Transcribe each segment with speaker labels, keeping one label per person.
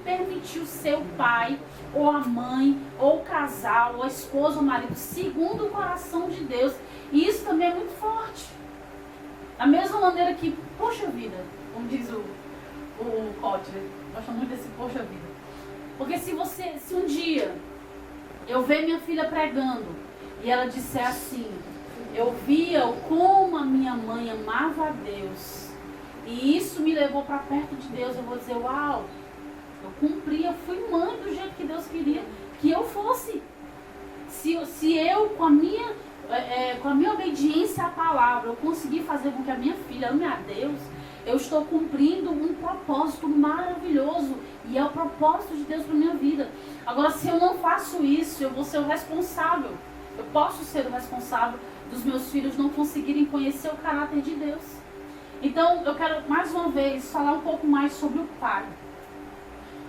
Speaker 1: permitiu ser o pai, ou a mãe, ou o casal, ou a esposa, ou o marido, segundo o coração de Deus. E isso também é muito forte. Da mesma maneira que, poxa vida, como diz o Kotler, gosto muito desse poxa vida. Porque se um dia eu ver minha filha pregando e ela disser assim, eu via como a minha mãe amava a Deus e isso me levou para perto de Deus, eu vou dizer, uau, eu cumpri, eu fui mãe do jeito que Deus queria que eu fosse. Se eu, com a minha obediência à palavra, eu conseguir fazer com que a minha filha ame a Deus, eu estou cumprindo um propósito maravilhoso. E é o propósito de Deus para a minha vida. Agora, se eu não faço isso, eu vou ser o responsável. Eu posso ser o responsável dos meus filhos não conseguirem conhecer o caráter de Deus. Então, eu quero mais uma vez falar um pouco mais sobre o pai.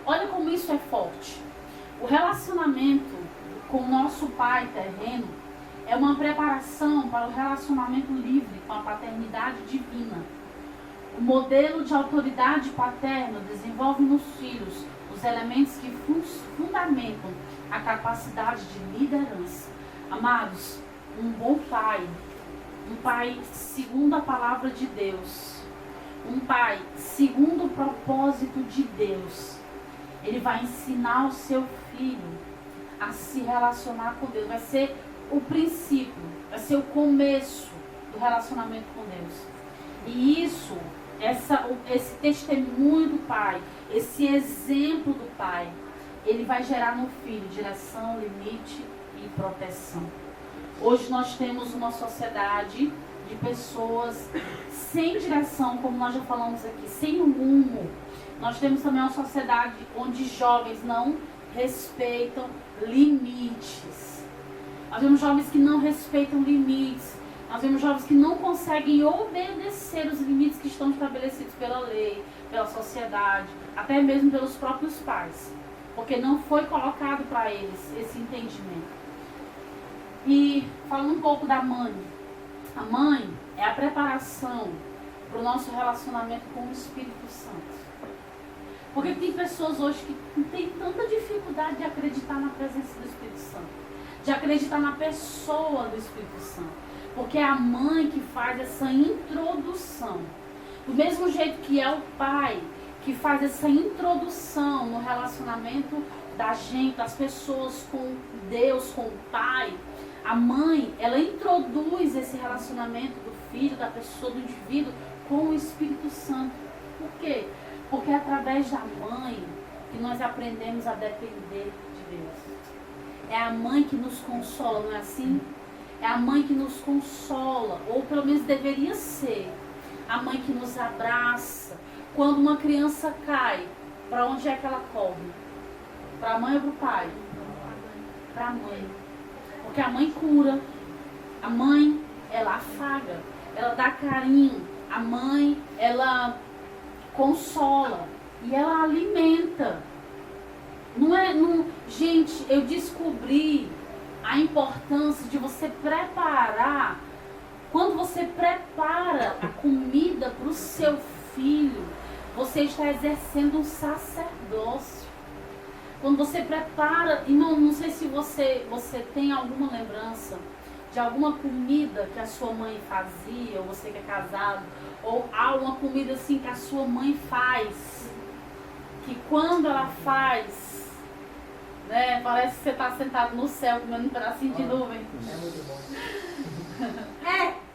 Speaker 1: Olha como isso é forte. O relacionamento com o nosso pai terreno é uma preparação para o relacionamento livre com a paternidade divina. O modelo de autoridade paterna desenvolve nos filhos os elementos que fundamentam a capacidade de liderança. Amados, um bom pai, um pai segundo a palavra de Deus, um pai segundo o propósito de Deus, ele vai ensinar o seu filho a se relacionar com Deus. Vai ser o princípio, vai ser o começo do relacionamento com Deus. E isso, esse testemunho do pai, esse exemplo do pai, ele vai gerar no filho direção, limite e proteção. Hoje nós temos uma sociedade de pessoas sem direção, como nós já falamos aqui, sem rumo. Nós temos também uma sociedade onde jovens não respeitam limites. Nós vemos jovens que não respeitam limites. Nós vemos jovens que não conseguem obedecer os limites que estão estabelecidos pela lei, pela sociedade, até mesmo pelos próprios pais, porque não foi colocado para eles esse entendimento. E falando um pouco da mãe, a mãe é a preparação para o nosso relacionamento com o Espírito Santo. Porque tem pessoas hoje que têm tanta dificuldade de acreditar na presença do Espírito Santo, de acreditar na pessoa do Espírito Santo. Porque é a mãe que faz essa introdução. Do mesmo jeito que é o pai que faz essa introdução no relacionamento da gente, das pessoas com Deus, com o pai, a mãe, ela introduz esse relacionamento do filho, da pessoa, do indivíduo com o Espírito Santo. Por quê? Porque é através da mãe que nós aprendemos a depender de Deus. É a mãe que nos consola, não é assim? É a mãe que nos consola, ou pelo menos deveria ser. A mãe que nos abraça. Quando uma criança cai, para onde é que ela corre? Para a mãe ou para o pai? Para a mãe. Porque a mãe cura. A mãe, ela afaga. Ela dá carinho. A mãe, ela consola. E ela alimenta. Gente, eu descobri a importância de você preparar. Quando você prepara a comida para o seu filho, você está exercendo um sacerdócio. Quando você prepara, e não sei se você tem alguma lembrança de alguma comida que a sua mãe fazia, ou você que é casado, ou há uma comida assim que a sua mãe faz, que quando ela faz, né, parece que você está sentado no céu comendo um pedacinho de nuvem.
Speaker 2: É muito bom.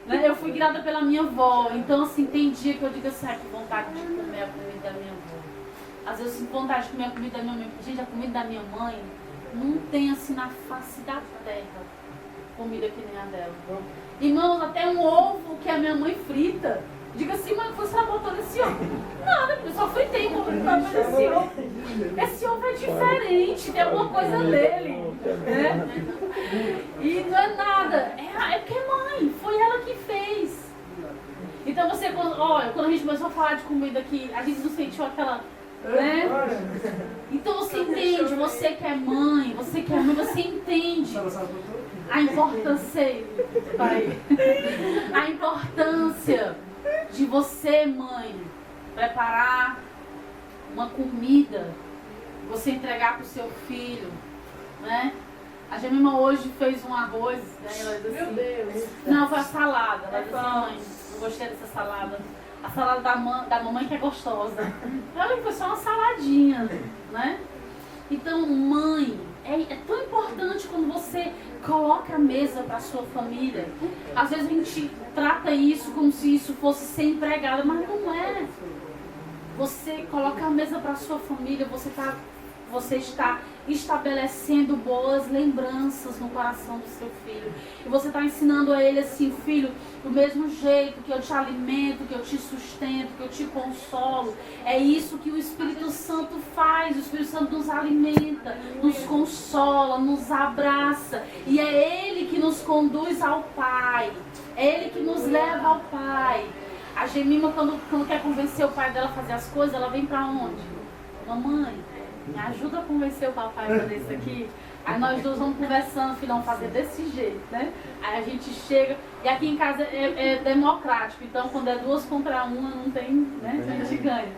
Speaker 1: Né, eu fui criada pela minha avó, então assim, tem dia que eu digo assim, que vontade de comer a comida da minha avó. Às vezes eu sinto vontade de comer a comida da minha mãe. Gente, a comida da minha mãe não tem assim na face da terra comida que nem a dela. Irmãos, até um ovo que a minha mãe frita. Diga assim, mas você botou nesse ovo? Nada, eu só fritei um ovo nesse ovo. Esse ovo é diferente, tem alguma coisa nele. Né? E não é nada. É porque é mãe, foi ela que fez. Então você, quando a gente começou a falar de comida aqui, a gente não sentiu aquela. Né? Então você entende, você que é mãe, você entende a importância, pai, a importância de você, mãe, preparar uma comida você entregar para o seu filho, né? A Gemima hoje fez um arroz, né? Ela disse assim,
Speaker 3: Meu Deus.
Speaker 1: não, foi a salada. Ela disse assim, mãe, não gostei dessa salada. A salada da mamãe que é gostosa. Olha, foi só uma saladinha, né? Então, mãe, é tão importante quando você coloca a mesa para a sua família. Às vezes a gente trata isso como se isso fosse ser empregada, mas não é. Você coloca a mesa para a sua família, você está estabelecendo boas lembranças no coração do seu filho. E você está ensinando a ele assim, filho, do mesmo jeito que eu te alimento, que eu te sustento, que eu te consolo. É isso que o Espírito Santo faz. O Espírito Santo nos alimenta, nos consola, nos abraça. E é Ele que nos conduz ao Pai. É Ele que nos leva ao Pai. A Gemima, quando quer convencer o pai dela a fazer as coisas, ela vem pra onde? Mamãe, me ajuda a convencer o papai a fazer isso aqui. Aí nós dois vamos conversando, filho, vamos fazer desse jeito, né? Aí a gente chega, e aqui em casa é democrático, então quando é 2 contra 1, não tem, né? A gente ganha.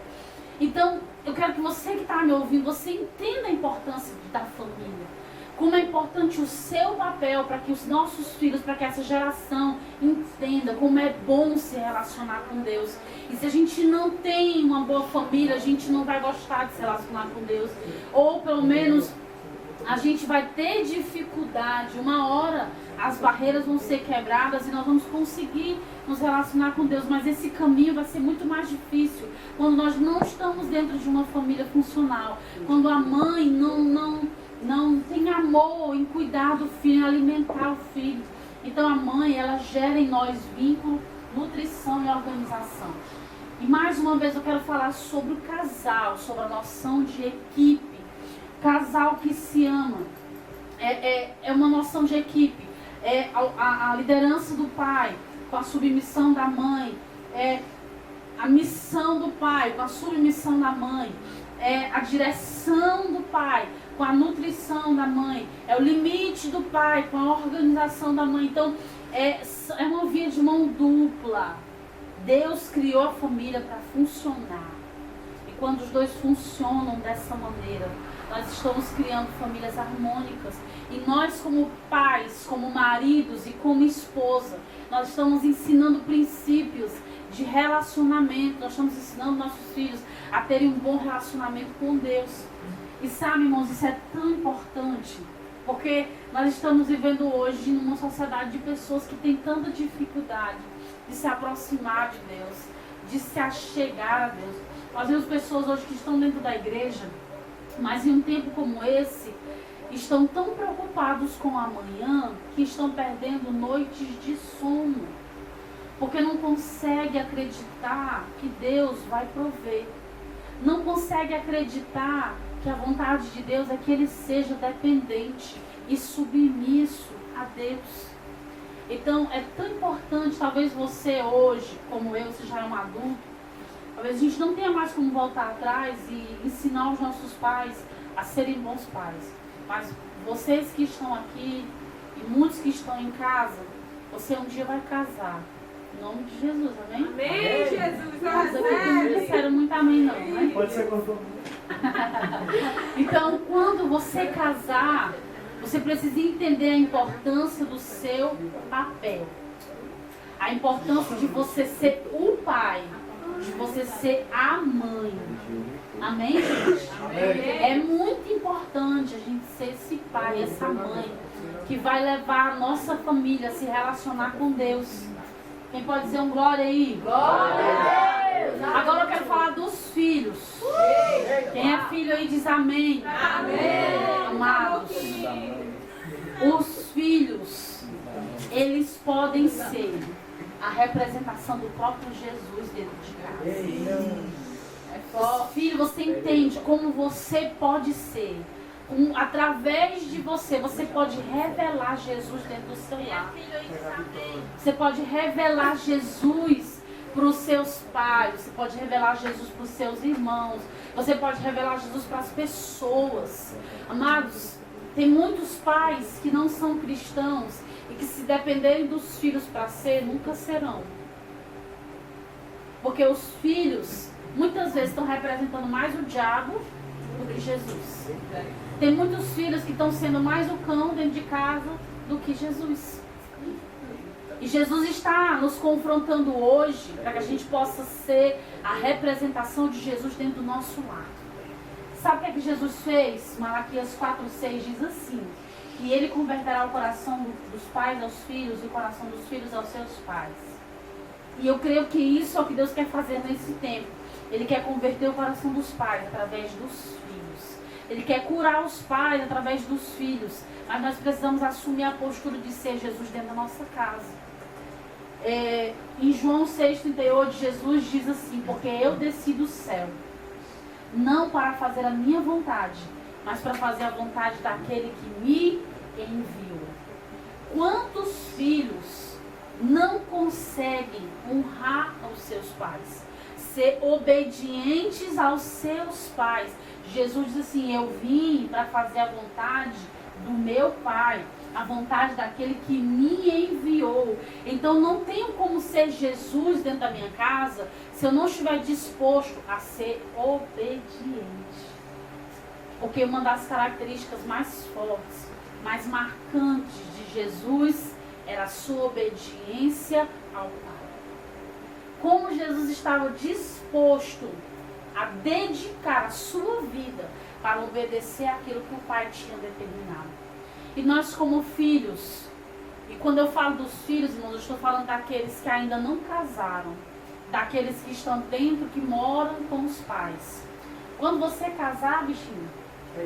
Speaker 1: Então, eu quero que você que está me ouvindo, você entenda a importância da família. Como é importante o seu papel para que os nossos filhos, para que essa geração entenda como é bom se relacionar com Deus. E se a gente não tem uma boa família, a gente não vai gostar de se relacionar com Deus. Ou pelo menos a gente vai ter dificuldade. Uma hora as barreiras vão ser quebradas e nós vamos conseguir nos relacionar com Deus. Mas esse caminho vai ser muito mais difícil quando nós não estamos dentro de uma família funcional. Quando a mãe não tem amor em cuidar do filho, em alimentar o filho. Então a mãe, ela gera em nós vínculo, nutrição e organização. E mais uma vez eu quero falar sobre o casal, sobre a noção de equipe. Casal que se ama. É uma noção de equipe. É a liderança do pai com a submissão da mãe. É a missão do pai com a submissão da mãe. É a direção do pai com a nutrição da mãe, é o limite do pai com a organização da mãe. Então, é uma via de mão dupla. Deus criou a família para funcionar. E quando os dois funcionam dessa maneira, nós estamos criando famílias harmônicas. E nós, como pais, como maridos e como esposa, nós estamos ensinando princípios de relacionamento. Nós estamos ensinando nossos filhos a terem um bom relacionamento com Deus. E sabe, irmãos, isso é tão importante, porque nós estamos vivendo hoje numa sociedade de pessoas que têm tanta dificuldade de se aproximar de Deus, de se achegar a Deus. Nós vemos pessoas hoje que estão dentro da igreja, mas em um tempo como esse, estão tão preocupados com o amanhã que estão perdendo noites de sono, porque não consegue acreditar que Deus vai prover. Não consegue acreditar que a vontade de Deus é que ele seja dependente e submisso a Deus. Então é tão importante, talvez você hoje, como eu, você já é um adulto, talvez a gente não tenha mais como voltar atrás e ensinar os nossos pais a serem bons pais. Mas vocês que estão aqui e muitos que estão em casa, você um dia vai casar. Em nome de Jesus, amém?
Speaker 3: Amém, Jesus.
Speaker 1: Mas aqui não disseram muito amém não, né?
Speaker 2: Pode ser quanto.
Speaker 1: Então, quando você casar, você precisa entender a importância do seu papel. A importância de você ser o pai, de você ser a mãe. Amém, gente? É muito importante a gente ser esse pai, essa mãe, que vai levar a nossa família a se relacionar com Deus. Quem pode dizer um glória aí? Glória a Deus! Agora eu quero falar dos filhos. Quem é filho aí diz amém. Amém. Amados, os filhos, eles podem ser a representação do próprio Jesus dentro de casa. Filho, você entende como você pode ser. Através de você pode revelar Jesus dentro do seu lar. Você pode revelar Jesus para os seus pais. Você pode revelar Jesus para os seus irmãos. Você pode revelar Jesus para as pessoas. Amados, tem muitos pais que não são cristãos e que, se dependerem dos filhos para ser, nunca serão. Porque os filhos muitas vezes estão representando mais o diabo do que Jesus. Tem muitos filhos que estão sendo mais o cão dentro de casa do que Jesus. E Jesus está nos confrontando hoje para que a gente possa ser a representação de Jesus dentro do nosso lar. Sabe o que é que Jesus fez? Malaquias 4:6 diz assim: que ele converterá o coração dos pais aos filhos e o coração dos filhos aos seus pais. E eu creio que isso é o que Deus quer fazer nesse tempo. Ele quer converter o coração dos pais através dos filhos. Ele quer curar os pais através dos filhos. Mas nós precisamos assumir a postura de ser Jesus dentro da nossa casa. Em João 6,38, Jesus diz assim: porque eu desci do céu, não para fazer a minha vontade, mas para fazer a vontade daquele que me enviou. Quantos filhos não conseguem honrar os seus pais, ser obedientes aos seus pais? Jesus diz assim: eu vim para fazer a vontade do meu Pai, a vontade daquele que me enviou. Então não tenho como ser Jesus dentro da minha casa se eu não estiver disposto a ser obediente. Porque uma das características mais fortes, mais marcantes de Jesus era a sua obediência ao Pai. Como Jesus estava disposto a dedicar a sua vida para obedecer aquilo que o Pai tinha determinado. E nós como filhos, e quando eu falo dos filhos, irmãos, eu estou falando daqueles que ainda não casaram, daqueles que estão dentro, que moram com os pais. Quando você casar, bichinho,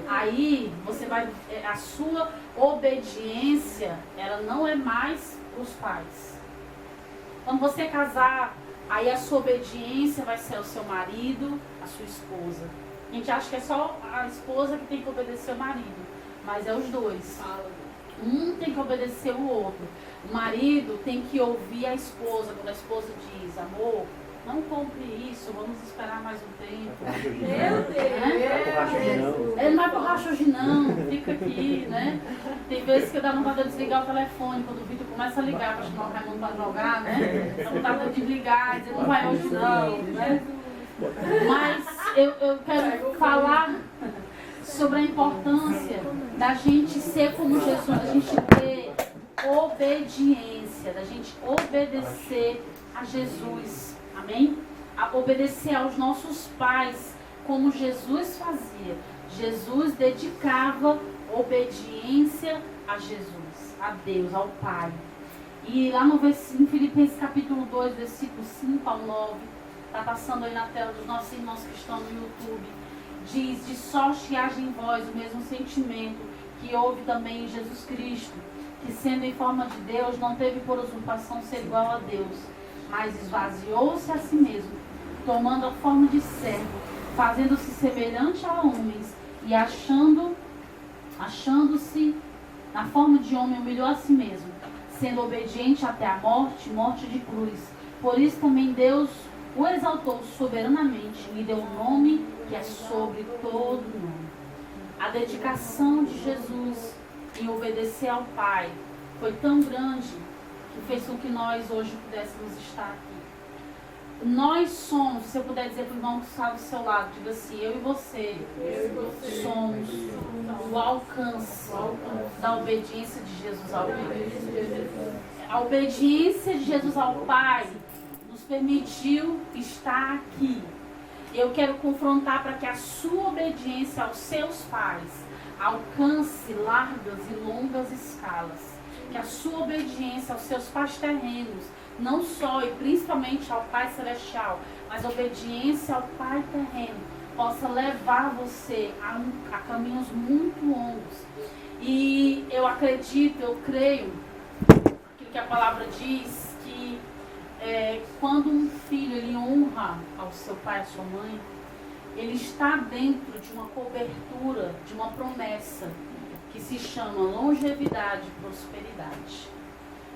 Speaker 1: aí você vai, a sua obediência, ela não é mais os pais. Quando você casar, aí a sua obediência vai ser ao seu marido, à sua esposa. A gente acha que é só a esposa que tem que obedecer o marido, mas é os dois. Um tem que obedecer o outro. O marido tem que ouvir a esposa. Quando a esposa diz: amor, não compre isso, vamos esperar mais um tempo.
Speaker 3: Meu Deus!
Speaker 1: Ele não vai pro racho hoje não, fica aqui, né? Tem vezes que dá vontade de desligar o telefone, quando o Vitor começa a ligar para chamar o Raimundo para jogar, né? Dá vontade de desligar e dizer: não vai hoje não, né? Mas eu quero falar sobre a importância da gente ser como Jesus, da gente ter obediência, da gente obedecer a Jesus, amém? A obedecer aos nossos pais, como Jesus fazia. Jesus dedicava obediência a Jesus, a Deus, ao Pai. E lá no Filipenses capítulo 2, versículo 5 ao 9, está passando aí na tela dos nossos irmãos que estão no YouTube, diz: de sorte que haja em vós o mesmo sentimento que houve também em Jesus Cristo, que sendo em forma de Deus, não teve por usurpação ser igual a Deus, mas esvaziou-se a si mesmo, tomando a forma de servo, fazendo-se semelhante a homens, e achando-se na forma de homem, humilhou a si mesmo, sendo obediente até a morte, morte de cruz. Por isso também Deus o exaltou soberanamente e lhe deu um nome que é sobre todo nome. A dedicação de Jesus em obedecer ao Pai foi tão grande que fez com que nós hoje pudéssemos estar aqui. Nós somos, se eu puder dizer para o irmão que está do seu lado, diga assim: eu e você somos o alcance da obediência de Jesus ao Pai. A obediência de Jesus ao Pai nos permitiu estar aqui. Eu quero confrontar para que a sua obediência aos seus pais alcance largas e longas escalas. Que a sua obediência aos seus pais terrenos, não só e principalmente ao Pai Celestial, mas a obediência ao Pai terreno, possa levar você a caminhos muito longos. E eu acredito, eu creio, aquilo que a palavra diz, que quando um filho ele honra ao seu pai e à sua mãe, ele está dentro de uma cobertura, de uma promessa que se chama longevidade e prosperidade.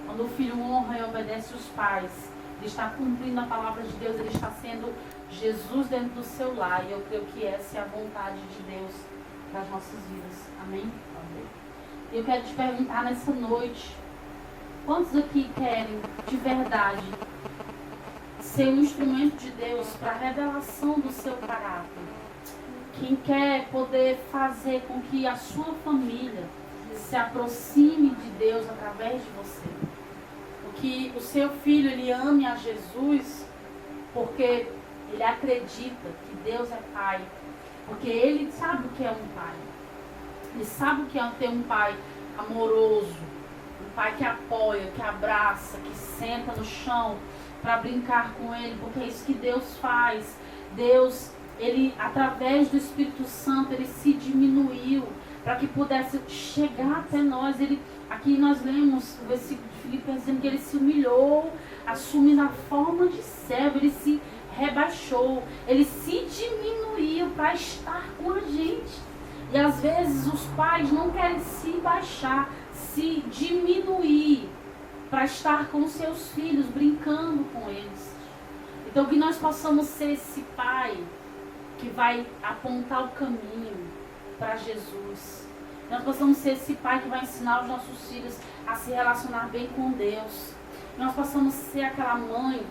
Speaker 1: Quando o filho honra e obedece os pais, ele está cumprindo a palavra de Deus, ele está sendo Jesus dentro do seu lar. E eu creio que essa é a vontade de Deus para as nossas vidas. Amém? Amém. E eu quero te perguntar nessa noite, quantos aqui querem de verdade ser um instrumento de Deus para a revelação do seu caráter? quem quer poder fazer com que a sua família se aproxime de Deus através de você. Que o seu filho ele ame a Jesus porque ele acredita que Deus é Pai. Porque ele sabe o que é um pai. Ele sabe o que é ter um pai amoroso, um pai que apoia, que abraça, que senta no chão para brincar com ele, porque é isso que Deus faz. Deus, ele através do Espírito Santo, ele se diminuiu para que pudesse chegar até nós. Aqui nós lemos o versículo de Filipenses dizendo que ele se humilhou, assumindo a forma de servo, ele se rebaixou, ele se diminuiu para estar com a gente. E às vezes os pais não querem se baixar, se diminuir para estar com seus filhos, brincando com eles. Então que nós possamos ser esse pai que vai apontar o caminho para Jesus. Nós possamos ser esse pai que vai ensinar os nossos filhos a se relacionar bem com Deus. Nós possamos ser aquela mãe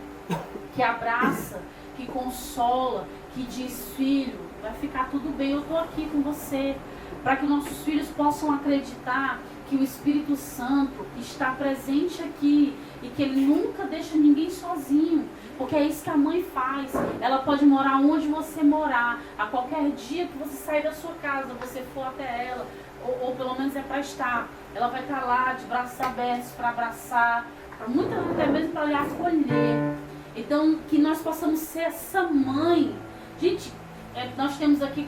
Speaker 1: que abraça, que consola, que diz: filho, vai ficar tudo bem, eu estou aqui com você. Para que nossos filhos possam acreditar que o Espírito Santo está presente aqui e que ele nunca deixa ninguém sozinho. Porque é isso que a mãe faz. Ela pode morar onde você morar. A qualquer dia que você sair da sua casa, você for até ela, ou pelo menos é para estar. Ela vai estar lá de braços abertos para abraçar, muitas até mesmo para lhe acolher. Então, que nós possamos ser essa mãe. Gente, nós temos aqui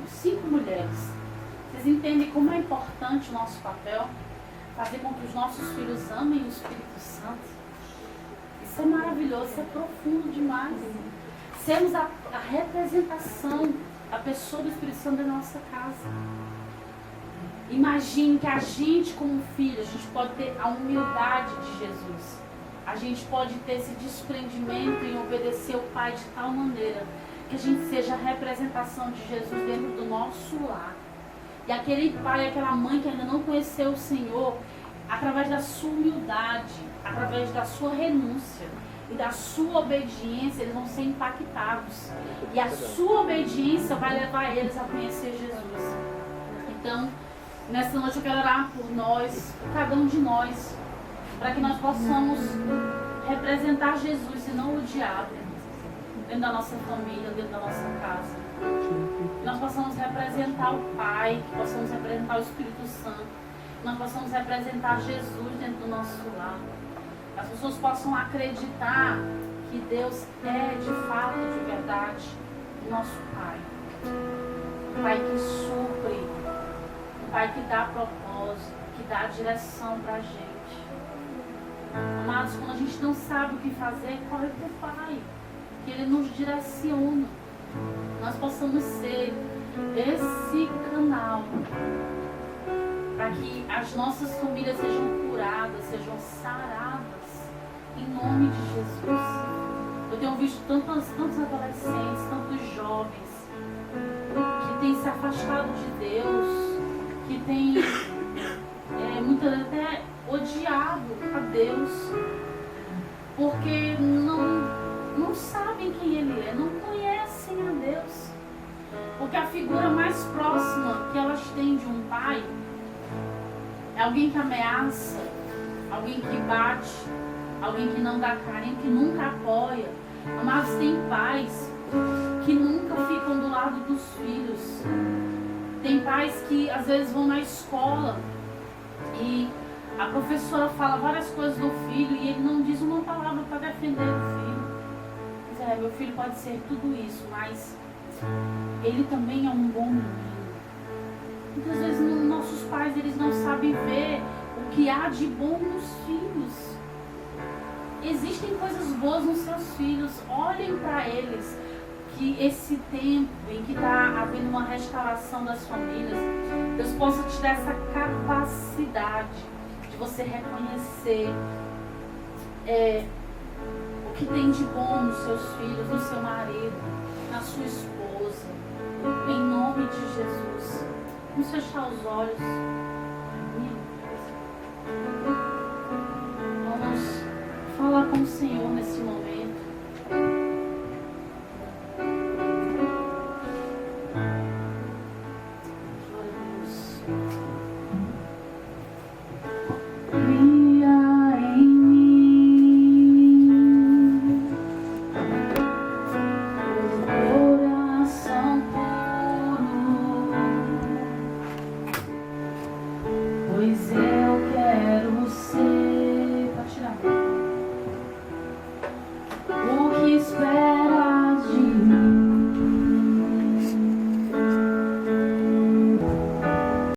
Speaker 1: 5 mulheres. Vocês entendem como é importante o nosso papel? Fazer com que os nossos filhos amem o Espírito Santo. Isso é maravilhoso, isso é profundo demais. Sermos a representação, a pessoa do Espírito Santo da nossa casa. Imagine que a gente, como filho, a gente pode ter a humildade de Jesus. A gente pode ter esse desprendimento em obedecer o Pai de tal maneira que a gente seja a representação de Jesus dentro do nosso lar. E aquele pai, aquela mãe que ainda não conheceu o Senhor, através da sua humildade, através da sua renúncia e da sua obediência, eles vão ser impactados. E a sua obediência vai levar eles a conhecer Jesus. Então, nessa noite eu quero orar por nós, por cada um de nós, para que nós possamos representar Jesus e não o diabo dentro da nossa família, dentro da nossa casa. Que nós possamos representar o Pai, que possamos representar o Espírito Santo, que nós possamos representar Jesus dentro do nosso lar. As pessoas possam acreditar que Deus é de fato, de verdade, o nosso Pai. Um Pai que supre, um Pai que dá propósito, que dá direção para a gente. Amados, quando a gente não sabe o que fazer, corre para o Pai, que Ele nos direciona. Nós possamos ser esse canal para que as nossas famílias sejam curadas, sejam saradas, em nome de Jesus. Eu tenho visto tantos adolescentes, tantos jovens que têm se afastado de Deus, que têm muitas vezes até odiado a Deus, porque não sabem quem Ele é, não conhecem a Deus. Porque a figura mais próxima que elas têm de um pai é alguém que ameaça, alguém que bate, alguém que não dá carinho, que nunca apoia. Mas tem pais que nunca ficam do lado dos filhos. Tem pais que às vezes vão na escola e a professora fala várias coisas do filho e ele não diz uma palavra para defender o filho. Diz: meu filho pode ser tudo isso, mas ele também é um bom menino. Muitas vezes nossos pais, eles não sabem ver o que há de bom nos filhos. Existem coisas boas nos seus filhos, olhem para eles. Que esse tempo em que está havendo uma restauração das famílias, Deus possa te dar essa capacidade de você reconhecer o que tem de bom nos seus filhos, no seu marido, na sua esposa, em nome de Jesus. Vamos fechar os olhos. Vamos falar com o Senhor nesse momento. Cria em mim o coração puro, pois eu quero ser. Pode tirar. O